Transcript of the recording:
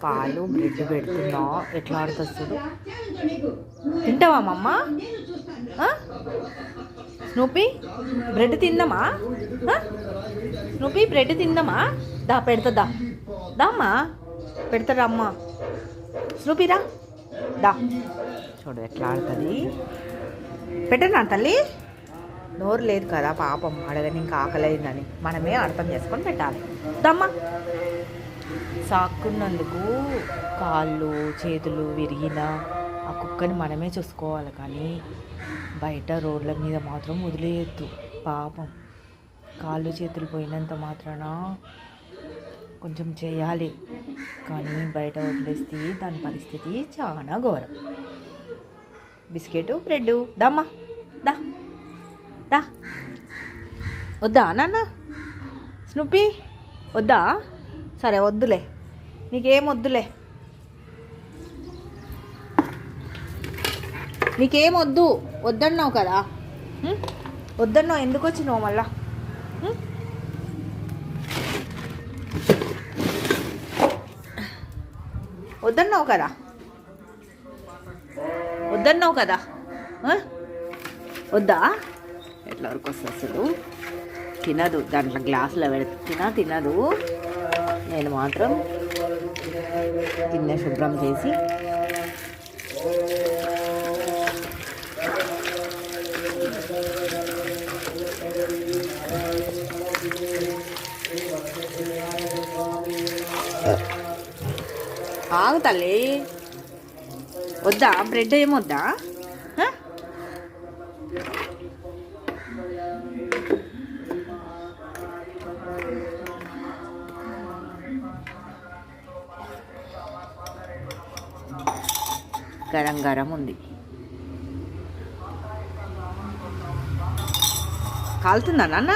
పాలు బ్రెడ్ పెడుతున్నా ఎట్లా ఆడుతుంది. తింటావా మమ్మ? స్నూపీ బ్రెడ్ తిందామా? స్నూపీ బ్రెడ్ తిందామా? దా పెడతా దామ్మా, పెడతారా అమ్మ? స్నూపీరా దా. చూడు ఎట్లా ఆడుతుంది. పెట్టనా తల్లి? నోరు లేదు కదా పాపం, అడగని ఇంకా ఆకలేదని మనమే అర్థం చేసుకొని పెట్టాలి. దమ్మా. సాక్కున్నందుకు కాళ్ళు చేతులు విరిగిన ఆ కుక్కని మనమే చూసుకోవాలి, కానీ బయట రోడ్ల మీద మాత్రం వదిలేయద్దు. పాపం కాళ్ళు చేతులు పోయినంత మాత్రాన కొంచెం చేయాలి, కానీ బయట వదిలేస్తే దాని పరిస్థితి చాలా ఘోరం. బిస్కెట్ బ్రెడ్ దమ్మా దా దా. వద్దా నాన్న? స్నూపీ వద్దా? సరే వద్దులే, నీకేం వద్దులే, నీకేం వద్దు. వద్దన్నావు కదా, వద్దన్నావు. ఎందుకు వచ్చినావు మళ్ళా? వద్దన్నావు కదా, వద్దన్నావు కదా. వద్దా? ఎట్లా వరకు వస్తుంది అసలు? తినదు, దాంట్లో గ్లాసులో పెడుతున్నా తినదు. నేను మాత్రం గిన్నె శుభ్రం చేసి ఆగు తల్లి. వద్దా బ్రెడ్? ఏమొద్దా? గరం గరం ఉంది. కాలుతుందా నాన్న?